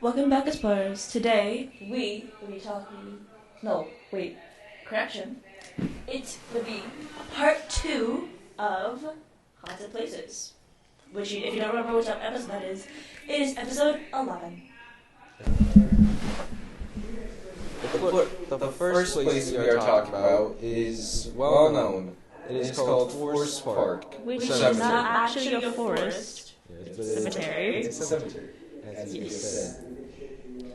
Welcome back, Explorers. Today, we will be talking. No, wait. Correction. It would be part 2 of Haunted Places. Which, if you don't remember which episode that is, it is episode 11. The first place we are talking about is well known. It is called Forest Park. Which is Cemetery. not actually a forest. It's a Cemetery. It's a cemetery, as you Yes. said.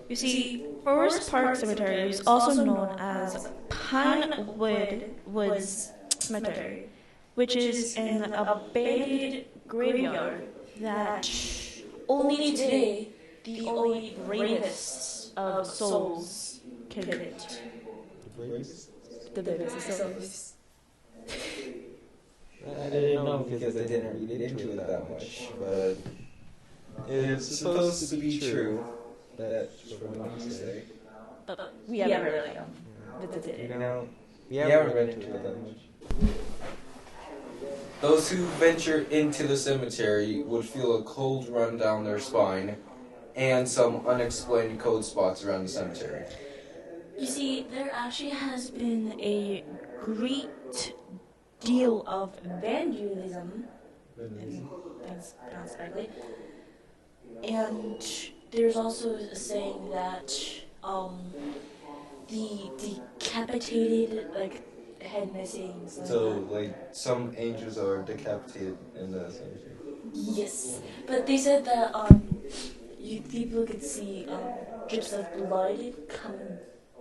You see, Forest Park Cemetery is also known as Pinewood Woods Cemetery, which is an abandoned graveyard that only today the only bravest of souls can visit. The bravest of souls. I didn't know because I didn't read into it that much, but it's supposed to be true. That's what I want to say. But we haven't really visited You it. know, we haven't read into it that much. Those who venture into the cemetery would feel a cold run down their spine and some unexplained cold spots around the cemetery. You see, there actually has been a great deal of vandalism, if that's pronounced correctly, and there's also a saying that the decapitated, head missing. So, some angels are decapitated in the cemetery. Yes, but they said that people could see drips of blood coming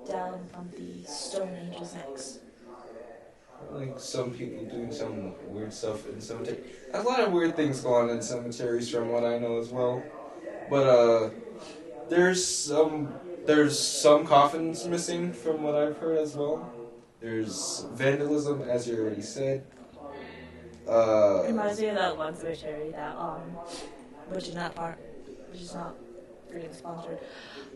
down from the stone angels' necks. Some people doing some weird stuff in the cemetery. There's a lot of weird things going on in cemeteries from what I know as well. But there's some coffins missing from what I've heard as well. There's vandalism, as you already said. Reminds me of that one cemetery that which is not really sponsored.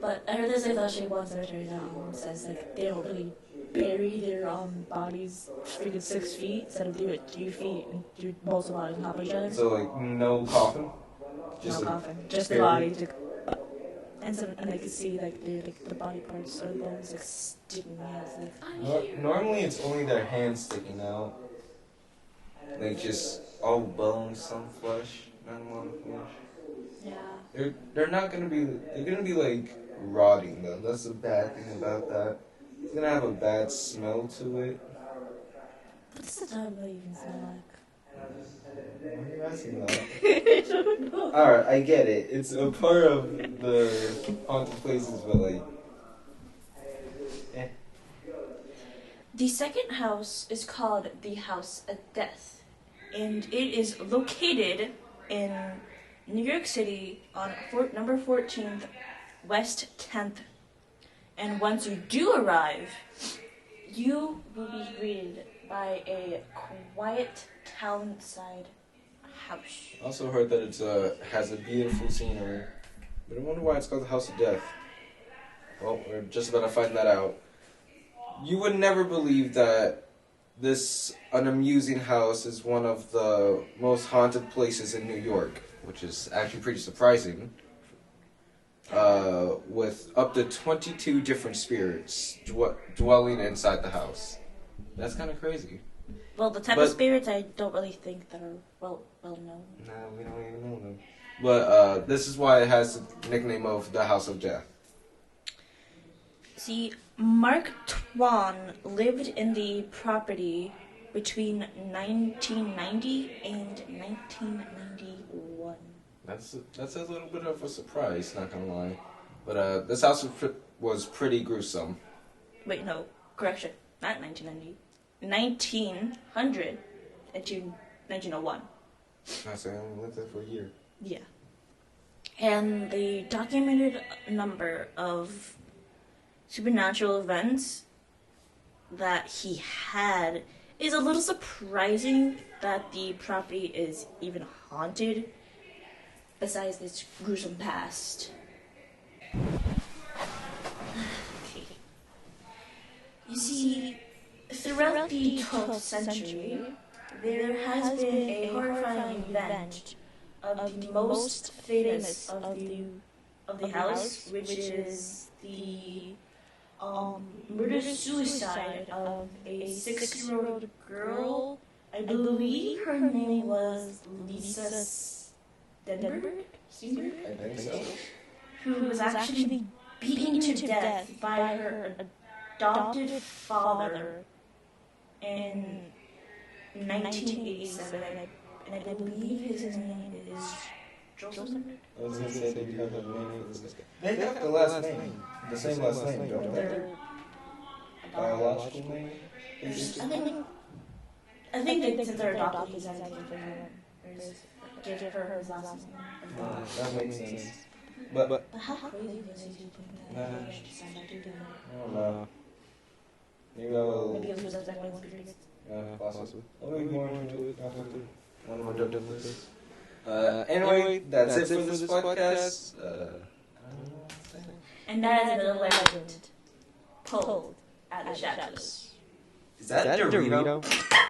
But I heard there's actually one cemetery that says they don't really bury their bodies freaking 6 feet instead of do it 3 feet and do most of the bodies on top of each other. So no coffin, No coffin, just the buried. body. And I could see the body parts or the bones sticking out. I'm here. Normally it's only their hands sticking out. Just all bones, some flesh, not a lot of flesh. Yeah. They're gonna be rotting though. That's the bad thing about that. It's gonna have a bad smell to it. What's the time really even smell like? Why are you asking that? I don't know. Alright, I get it. It's a part of the haunted places, but The second house is called the House of Death, and it is located in New York City on number 14th, West 10th. And once you do arrive, you will be greeted by a quiet townside house. I also heard that it has a beautiful scenery. But I wonder why it's called the House of Death. Well, we're just about to find that out. You would never believe that this unamusing house is one of the most haunted places in New York, which is actually pretty surprising. With up to 22 different spirits dwelling inside the house. That's kind of crazy. Well, the type of spirits I don't really think that are well known. Nah, we don't even know them. But this is why it has the nickname of the House of Death. See, Mark Twain lived in the property between 1990 and 1991. That's a little bit of a surprise, not gonna lie. But this house was pretty gruesome. Wait, no, correction. Not 1990. 1900 into 1901. I say I only lived there for a year. Yeah. And the documented number of supernatural events that he had is a little surprising that the property is even haunted, besides this gruesome past. Okay. You see, throughout the 12th century, there has been a horrifying event of the most famous of the of the house, which is the murder-suicide of a 6-year-old girl. I believe her name was Lisa Stenberg, I think so. who was actually beaten to death by her adopted father in 1987, and I believe his name is Joseph. I was gonna say, did you have a name for this guy? They have the last name, the same last name, don't they? Their Biological name? I think they since they're adopted, he's had to give her his last name. That makes sense. But How crazy was he doing that? I don't know. Maybe I'll. Maybe it was exactly what he Possibly. I'll look more into it after one more done with this. Anyway, that's it for this podcast. And that is the legend told at the Shadows. Is that Dorito?